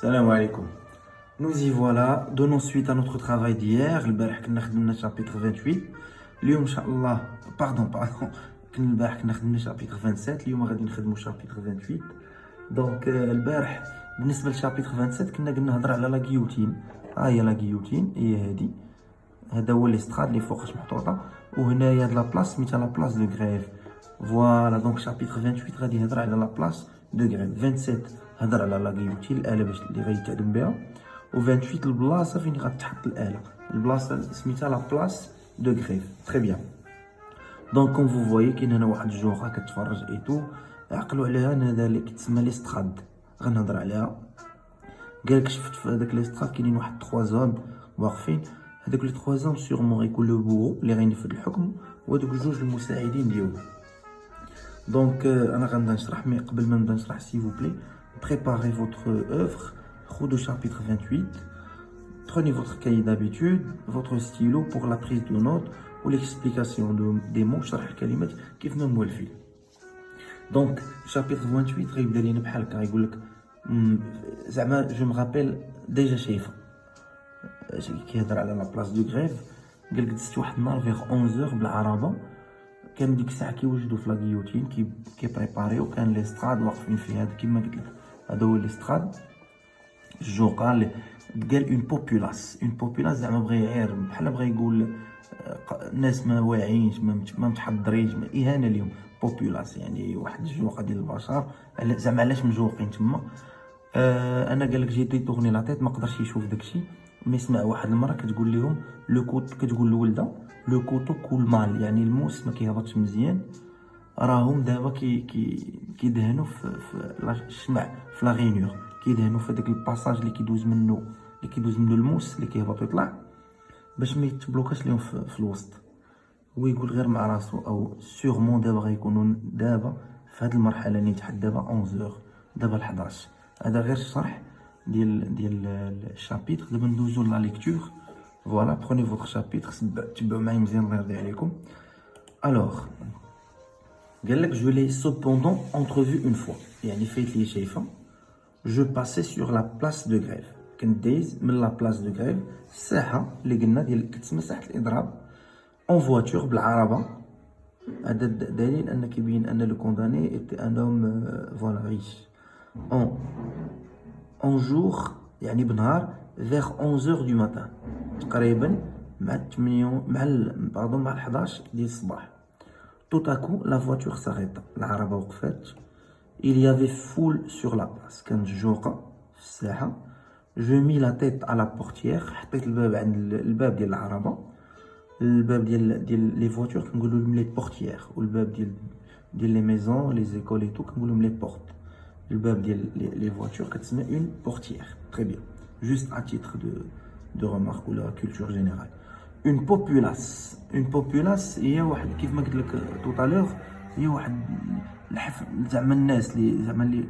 Salam alaikum. Nous y voilà, donnons suite à notre travail d'hier. البارح كنا خدمنا chapitre 28. اليوم إن شاء الله كنا البارح كنا خدمنا chapitre 27. اليوم غادي نخدموا chapitre 28. دونك البارح بالنسبة لشابيتر 27 كنا قلنا نهضر على لا غيوتين. ها هي لا غيوتين، هي هادي. هذا هو الاستراد اللي فوقاش محطوطة، وهنايا هاد لا بلاس سميتها لا بلاس دو غريف. فوالا دونك شابيتر 28 غادي يهضر على لا بلاس دو غريف. 27 هضر على لا غيوتين، الآلة باش اللي غيتعدم بها، و 28 البلاصة فين غتحط الآلة، البلاصة سميتها لا بلاس دو غريف. تري بيان. دونك كوم فو فويي كاين هنا واحد الجوغا كتفرج اي تو، عقلوا عليها. هذا اللي كيتسمى ليستراد، غنهضر عليها. قالك شفت في هذاك ليستراد كاينين واحد 3 زون واقفين. هذوك لي 3 زون سيغمون غيكون لو بورو اللي غينفذ الحكم، وهذوك جوج المساعدين ديالو. دونك انا غنبدا نشرح، مي قبل ما نبدا نشرح سي فو بلي préparez votre œuvre. خذوا chapitre 28. Prenez votre cahier d'habitude, votre stylo pour la prise de notes ou l'explication des mots. شرح الكلمات كيف ما موالفين. دونك chapitre 28 غيبدا لينا بحال هكا، يقول لك زعما جو مغابيل ديجا شايفه كيهضر على لا بلاص دو غريف. قال لك دزت واحد النهار فيغ 11 بالعربه، كان ديك الساعه كيوجدوا في لا غيوتين كي بريباريو، كان ليستراد واقفين فيه. هذا كيما قلت لك هذا هو ليستراد. الجوقه اللي قال اون بوبولاس زعما بغى يعير، بحال بغى يقول الناس ما واعيينش، ما متحضرينش، اهانه اليوم. بوبولاس يعني واحد الجوقه ديال البشر، زعما علاش مجوقين تما. انا قال لك جيتي تورني لا تيت، ما قدرش يشوف داكشي، مي سمع واحد المره كتقول لهم لو كوت، كتقول لولده لو كوتو كول مال، يعني الموس ما كيهبطش مزيان. راهم دابا كيدهنوا في الشمع، في لا غينيور، كيدهنوا في داك الباساج اللي كيدوز منه الموس اللي كيهبط ويطلع، باش ما يتبلوكاش لهم في الوسط. هو يقول غير مع راسو او سيغمون دابا غيكونوا دابا في هذه المرحله اللي نتحدى دابا 11 دابا 11. هذا غير الشرح ديال الشابيتر. دابا ندوزو لا ليكتور. فوالا بروني فوتر شابيتر، تبعوا معايا مزيان الله يرضي عليكم. الوغ قال لك جو لي سوبوندون انترفو اون فوا، يعني فايت لي شايفه. جو باسي سور لا بلاس دو غريف، كنت دايز من لا بلاس دو غريف الساحه اللي قلنا ديال كتسمى ساحه الاضراب، اون فواتور بالعربه. هذا دليل ان كيبين ان لو كونداني ايتي ان اوم فوالا ريش. اون جور يعني بنهار vers 11h du matin، تقريبا مع 8 مع 11 ديال الصباح. tout à coup la voiture s'arrête، العربه وقفات. il y avait foule sur la place، كانت جوقه في الساحه. je mis la tête à la portière، حطيت الباب عند الباب ديال العربه. الباب ديال لي فواتور كنقولوا لهم لي بورتيير، والباب ديال لي ميزون لي زيكول اي تو كنقولوا لهم لي بورت. الباب ديال لي فواتور كتسمى اون بورتيير. تري بيان. juste à titre de remarque ou la culture générale. Une populace هي واحد كيف ما قلت لك tout à l'heure، هي واحد الحفل زعما الناس اللي زعما اللي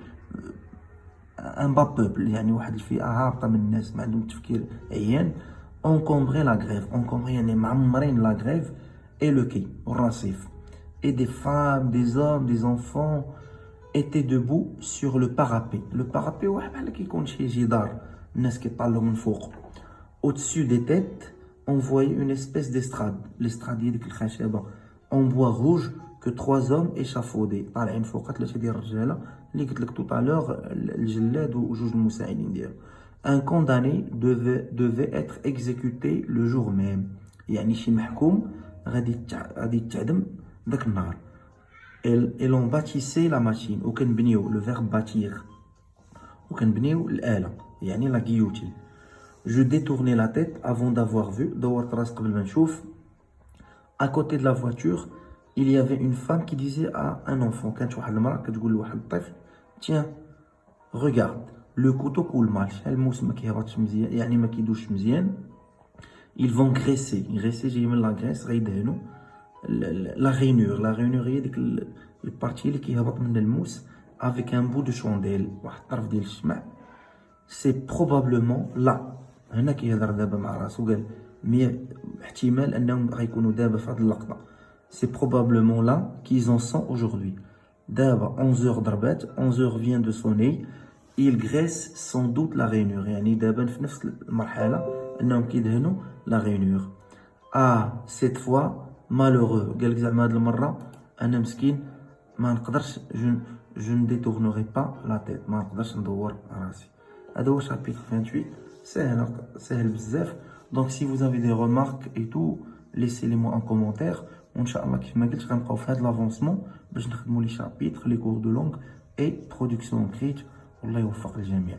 ان با بوبل، يعني واحد الفئه هابطه من الناس ما عندهم تفكير عيان. انكومبري لا غريف، انكومبري يعني معمرين لا غريف اي لو كي والرصيف. et des femmes des hommes des enfants étaient debout sur le parapet. le parapet واحد بحال كيكون شي جدار الناس كيطلعوا من فوق. au-dessus des têtes on voyait une espèce d'estrade. l'estrade هي ديك الخشبه en bois rouge que 3 hommes échafaudés طالعين فوق 3 ديال الرجاله اللي قلت لك tout à l'heure، الجلاد وجوج المساعدين ديالو. un condamné devait être exécuté le jour même، يعني شي محكوم غادي يتعدم داك النهار. et l'on bâtissait la machine، وكنبنيو le verbe bâtir، وكنبنيو الآلة يعني la guillotine. je détournais la tête avant d'avoir vu، دورت راسي قبل ما نشوف. à côté de la voiture il y avait une femme qui disait à un enfant، كانت واحد المرأة كتقول لواحد الطفل tiens regarde le couteau coule mal، شحال الموس ما كيهبطش مزيان، يعني ما كيدوش مزيان. ils vont graisser جاي من لا غريس، غيدهنوا لا غينور هي ديك البارتي اللي كيهبط من الموس avec un bout de chandelle، واحد الطرف ديال الشمع. c'est probablement là، هنا كيهضر دابا مع راسو، قال احتمال انهم غيكونوا دابا في هذه اللقطه. c'est probablement là qu'ils en sont aujourd'hui. دابا 11h ضربات، 11h vient de sonner il graisse sans doute la rainure. يعني دابا في نفس المرحلة أنهم كيدهنوا la rainure. Ah, cette fois, malheureux. قال لك زعما هاد المرة أنا مسكين ما نقدرش je ne détournerai pas la tête. ما نقدرش ندور راسي. هذا هو chapitre 28. سهل بزاف. Donc si vous avez des remarques et tout, laissez-les-moi en commentaire. وإن شاء الله كيف ما قلت غنبقاو في هاد l'avancement باش نخدموا les chapitres, les cours de langue et production écrite. والله يوفق الجميع.